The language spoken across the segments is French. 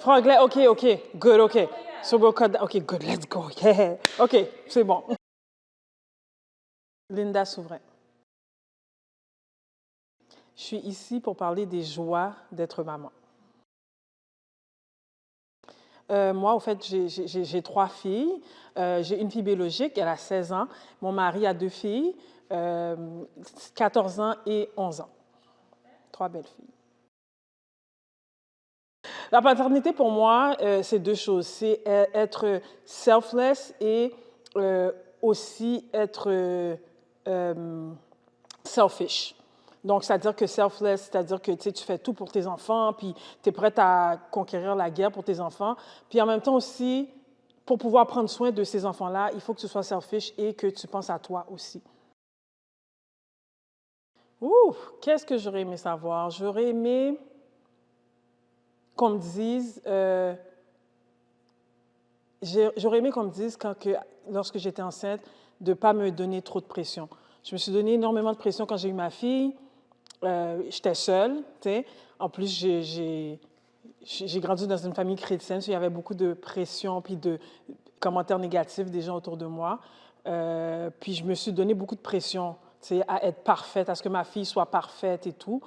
Franglais, OK, OK, good, OK. So we'll cut that. OK, good, let's go. Yeah. OK, c'est bon. Linda Souverain. Je suis ici pour parler des joies d'être maman. Moi, au fait, j'ai 3 filles. J'ai une fille biologique, elle a 16 ans. Mon mari a 2 filles, 14 ans et 11 ans. 3 belles filles. La paternité, pour moi, c'est 2 choses. C'est être selfless et aussi être selfish. Donc, c'est-à-dire que selfless, c'est-à-dire que tu fais tout pour tes enfants, puis tu es prête à conquérir la guerre pour tes enfants. Puis en même temps aussi, pour pouvoir prendre soin de ces enfants-là, il faut que tu sois selfish et que tu penses à toi aussi. Ouh, qu'est-ce que j'aurais aimé savoir? J'aurais aimé qu'on me dise, j'aurais aimé qu'on me dise lorsque j'étais enceinte, de ne pas me donner trop de pression. Je me suis donné énormément de pression quand j'ai eu ma fille. J'étais seule, tu sais. En plus, j'ai grandi dans une famille chrétienne, il y avait beaucoup de pression puis de commentaires négatifs des gens autour de moi. Puis je me suis donné beaucoup de pression, tu sais, à être parfaite, à ce que ma fille soit parfaite et tout.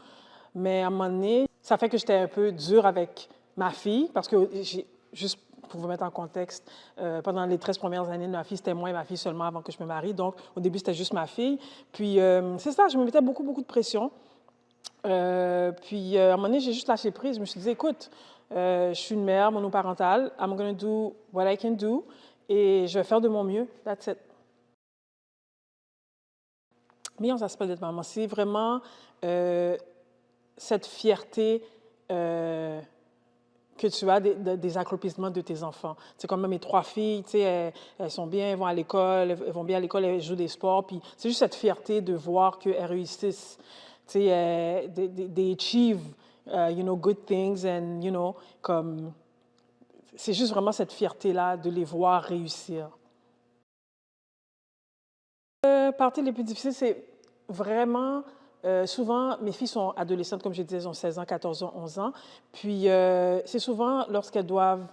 Mais à un moment donné, ça fait que j'étais un peu dure avec ma fille parce que juste pour vous mettre en contexte, pendant les 13 premières années de ma fille, c'était moi et ma fille seulement avant que je me marie. Donc, au début, c'était juste ma fille. Puis, c'est ça, je me mettais beaucoup, beaucoup de pression. Puis, à un moment donné, j'ai juste lâché prise. Je me suis dit, écoute, je suis une mère monoparentale. I'm going to do what I can do. Et je vais faire de mon mieux. That's it. Meilleurs aspects d'être maman, c'est vraiment cette fierté que tu as des accomplissements de tes enfants. C'est comme mes 3 filles, tu sais, elles sont bien, elles vont à l'école, elles vont bien à l'école, elles jouent des sports. Puis c'est juste cette fierté de voir qu'elles réussissent. Tu sais, they achieve, good things and, comme... C'est juste vraiment cette fierté-là de les voir réussir. Partie les plus difficiles, c'est vraiment... souvent, mes filles sont adolescentes, comme je disais, elles ont 16 ans, 14 ans, 11 ans. Puis, c'est souvent lorsqu'elles doivent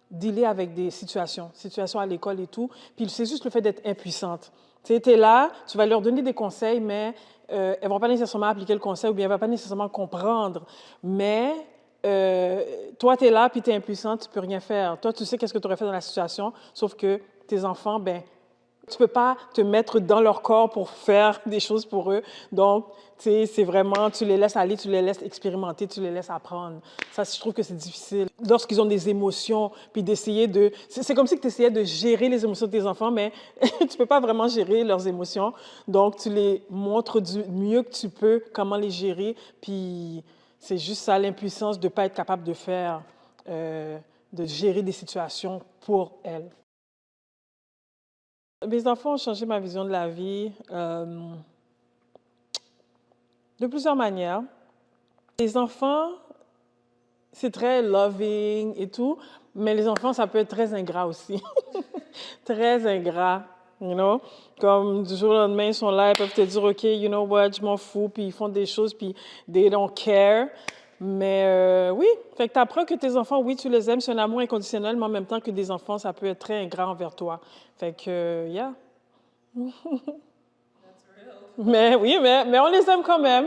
dealer avec des situations à l'école et tout. Puis, c'est juste le fait d'être impuissante. Tu sais, tu es là, tu vas leur donner des conseils, mais elles ne vont pas nécessairement appliquer le conseil ou bien elles ne vont pas nécessairement comprendre. Mais toi, tu es là, puis tu es impuissante, tu ne peux rien faire. Toi, tu sais qu'est-ce que tu aurais fait dans la situation, sauf que tes enfants, ben tu ne peux pas te mettre dans leur corps pour faire des choses pour eux. Donc, tu sais, c'est vraiment, tu les laisses aller, tu les laisses expérimenter, tu les laisses apprendre. Ça, je trouve que c'est difficile. Lorsqu'ils ont des émotions, puis d'essayer de... C'est comme si tu essayais de gérer les émotions de tes enfants, mais tu ne peux pas vraiment gérer leurs émotions. Donc, tu les montres du mieux que tu peux comment les gérer. Puis, c'est juste ça, l'impuissance de ne pas être capable de faire, de gérer des situations pour elles. Mes enfants ont changé ma vision de la vie de plusieurs manières. Les enfants, c'est très loving et tout, mais les enfants, ça peut être très ingrat aussi. Très ingrat, you know? Comme du jour au lendemain, ils sont là, ils peuvent te dire, OK, you know what, je m'en fous, puis ils font des choses, puis they don't care. Mais oui, fait que tu apprends que tes enfants, oui, tu les aimes, c'est un amour inconditionnel, mais en même temps que des enfants, ça peut être très ingrat envers toi. Fait que, yeah. Mais oui, mais on les aime quand même.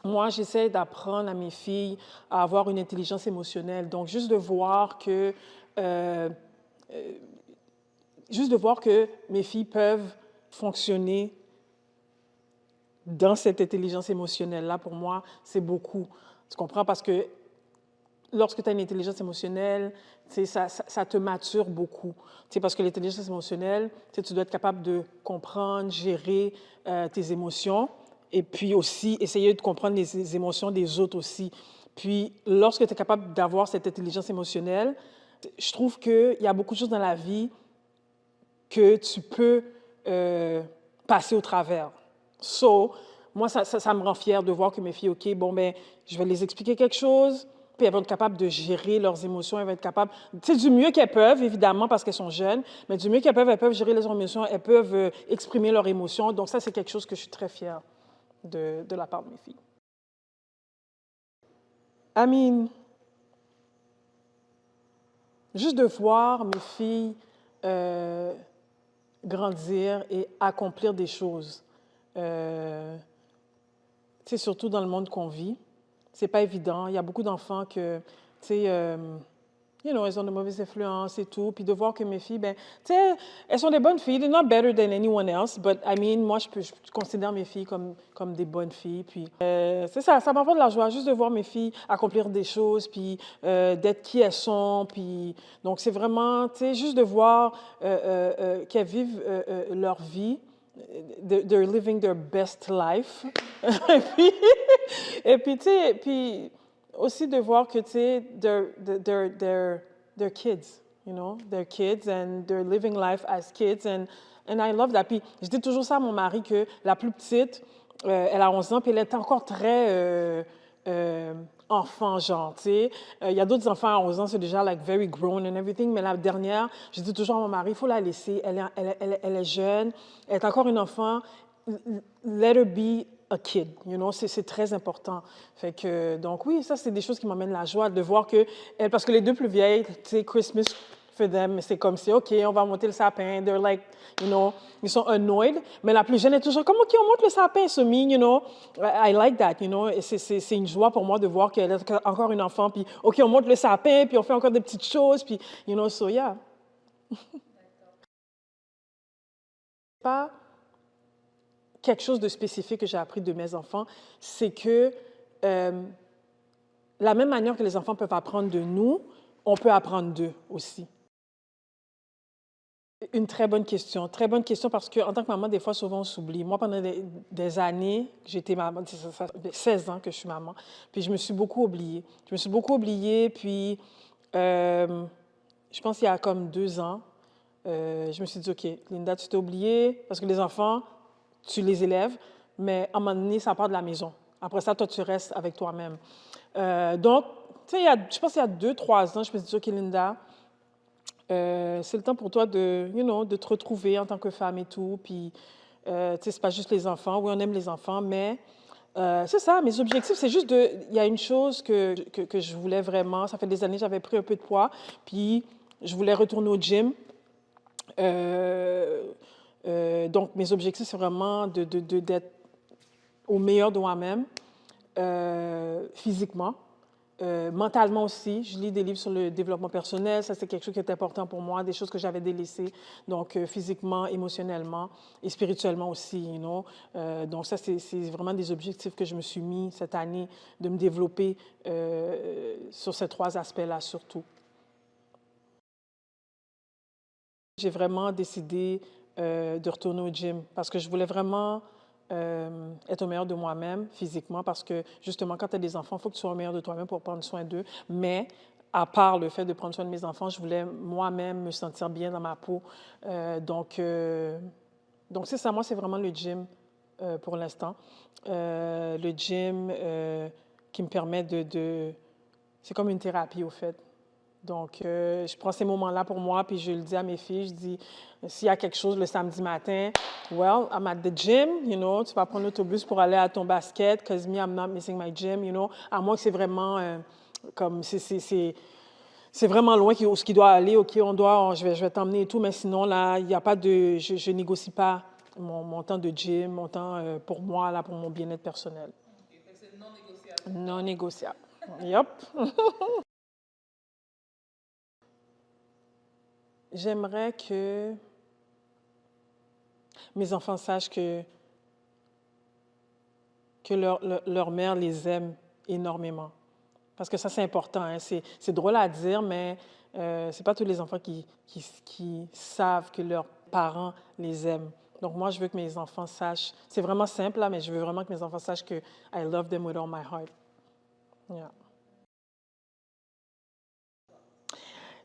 Moi, j'essaie d'apprendre à mes filles à avoir une intelligence émotionnelle. Donc, juste de voir que mes filles peuvent fonctionner dans cette intelligence émotionnelle-là, pour moi, c'est beaucoup. Tu comprends? Parce que lorsque tu as une intelligence émotionnelle, ça te mature beaucoup. Parce que l'intelligence émotionnelle, tu dois être capable de comprendre, gérer tes émotions et puis aussi essayer de comprendre les émotions des autres aussi. Puis, lorsque tu es capable d'avoir cette intelligence émotionnelle, je trouve qu'il y a beaucoup de choses dans la vie que tu peux passer au travers. Moi, ça me rend fière de voir que mes filles, OK, bon, ben, je vais les expliquer quelque chose, puis elles vont être capables de gérer leurs émotions, elles vont être capables, du mieux qu'elles peuvent, évidemment, parce qu'elles sont jeunes, mais du mieux qu'elles peuvent gérer leurs émotions, elles peuvent exprimer leurs émotions. Donc ça, c'est quelque chose que je suis très fière de la part de mes filles. I mean, juste de voir mes filles euh, grandir et accomplir des choses. Tu sais, surtout dans le monde qu'on vit, c'est pas évident. Il y a beaucoup d'enfants que, tu sais, elles ont de mauvaises influences et tout. Puis de voir que mes filles, ben, tu sais, elles sont des bonnes filles. They're not better than anyone else, but I mean, moi, je considère mes filles comme des bonnes filles. Puis c'est ça m'apporte de la joie, juste de voir mes filles accomplir des choses, puis d'être qui elles sont. Puis donc, c'est vraiment, tu sais, juste de voir qu'elles vivent leur vie. They're living their best life. et puis, tu sais, puis aussi de voir que, tu sais, they're kids, you know, they're kids and they're living life as kids and I love that. Puis je dis toujours ça à mon mari que la plus petite, elle a 11 ans, puis elle est encore très enfant, genre, tu sais. Il y a d'autres enfants à 11 ans, c'est déjà, like, very grown and everything, mais la dernière, je dis toujours à mon mari, il faut la laisser, elle est jeune, elle est encore une enfant, let her be a kid, you know, c'est très important. Fait que, donc oui, ça, c'est des choses qui m'amènent la joie de voir que, parce que les deux plus vieilles, tu sais, Christmas for them, c'est comme si, OK, on va monter le sapin, they're like, you know, ils sont annoyed, mais la plus jeune est toujours comme, OK, on monte le sapin, so me, you know, I like that, you know, et c'est une joie pour moi de voir qu'elle est encore une enfant, puis, OK, on monte le sapin, puis on fait encore des petites choses, puis, you know, so yeah. Pas quelque chose de spécifique que j'ai appris de mes enfants, c'est que la même manière que les enfants peuvent apprendre de nous, on peut apprendre d'eux aussi. Une très bonne question parce qu'en tant que maman, des fois, souvent, on s'oublie. Moi, pendant des années, j'étais maman, ça fait 16 ans que je suis maman, puis je me suis beaucoup oubliée. Puis je pense qu'il y a comme 2 ans, je me suis dit, OK, Linda, tu t'es oubliée parce que les enfants, tu les élèves, mais à un moment donné, ça part de la maison. Après ça, toi, tu restes avec toi-même. Donc, tu sais, je pense qu'il y a 2-3 ans, je me suis dit, OK, Linda, c'est le temps pour toi de, you know, de te retrouver en tant que femme et tout. Puis, tu sais, c'est pas juste les enfants. Oui, on aime les enfants, mais c'est ça, mes objectifs, c'est juste de... Il y a une chose que je voulais vraiment, ça fait des années, j'avais pris un peu de poids, puis je voulais retourner au gym. Donc, mes objectifs, c'est vraiment d'être au meilleur de moi-même, physiquement. Mentalement aussi, je lis des livres sur le développement personnel, ça c'est quelque chose qui est important pour moi, des choses que j'avais délaissées, donc physiquement, émotionnellement et spirituellement aussi, you know? Donc ça c'est vraiment des objectifs que je me suis mis cette année, de me développer sur ces 3 aspects-là surtout. J'ai vraiment décidé de retourner au gym parce que je voulais vraiment être au meilleur de moi-même physiquement parce que justement, quand tu as des enfants, il faut que tu sois au meilleur de toi-même pour prendre soin d'eux. Mais à part le fait de prendre soin de mes enfants, je voulais moi-même me sentir bien dans ma peau. Donc c'est ça, moi, c'est vraiment le gym pour l'instant. Le gym qui me permet C'est comme une thérapie, au fait. Donc, je prends ces moments-là pour moi, puis je le dis à mes filles, je dis, s'il y a quelque chose le samedi matin, well, I'm at the gym, you know, tu vas prendre l'autobus pour aller à ton basket, because me, I'm not missing my gym, you know, à moins que c'est vraiment comme, c'est vraiment loin ce qui doit aller, OK, je vais t'emmener et tout, mais sinon, là, il n'y a pas de, je négocie pas mon temps de gym, mon temps pour moi, là, pour mon bien-être personnel. Okay, c'est non négociable. Non négociable. Yep. J'aimerais que mes enfants sachent que leur mère les aime énormément. Parce que ça, c'est important. Hein. C'est drôle à dire, mais c'est pas tous les enfants qui savent que leurs parents les aiment. Donc, moi, je veux que mes enfants sachent. C'est vraiment simple, là, mais je veux vraiment que mes enfants sachent que I love them with all my heart. Yeah.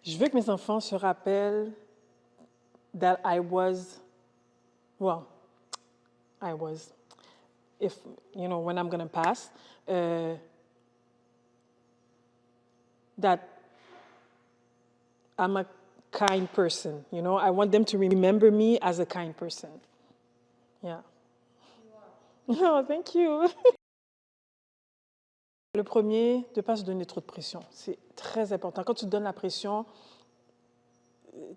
Je veux que mes enfants se rappellent that I was, if, you know, when I'm going to pass, that I'm a kind person, you know? I want them to remember me as a kind person. Yeah. You are. Oh, thank you. le premier, de ne pas se donner trop de pression. C'est très important. Quand tu te donnes la pression,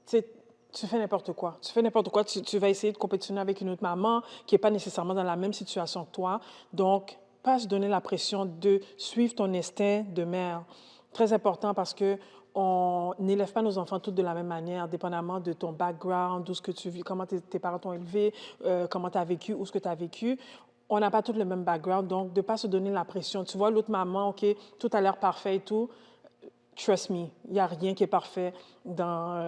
tu fais n'importe quoi. Tu fais n'importe quoi. Tu vas essayer de compétitionner avec une autre maman qui n'est pas nécessairement dans la même situation que toi. Donc, pas se donner la pression de suivre ton instinct de mère. Très important parce que on n'élève pas nos enfants tous de la même manière, dépendamment de ton background, d'où ce que tu vis, comment tes parents t'ont élevé, comment tu as vécu, où ce que tu as vécu. On n'a pas tous le même background, donc de ne pas se donner la pression. Tu vois, l'autre maman, OK, tout a l'air parfait et tout. Trust me, il n'y a rien qui est parfait dans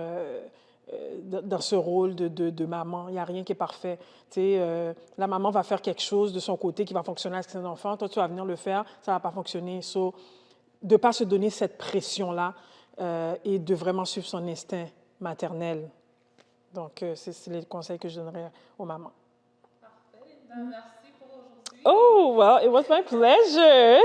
ce rôle de maman. Il n'y a rien qui est parfait. Tu sais, la maman va faire quelque chose de son côté qui va fonctionner avec ses enfants. Toi, tu vas venir le faire, ça ne va pas fonctionner. So, de ne pas se donner cette pression-là et de vraiment suivre son instinct maternel. Donc, c'est les conseils que je donnerais aux mamans. Parfait, Linda. Merci pour aujourd'hui. Oh, well, it was my pleasure.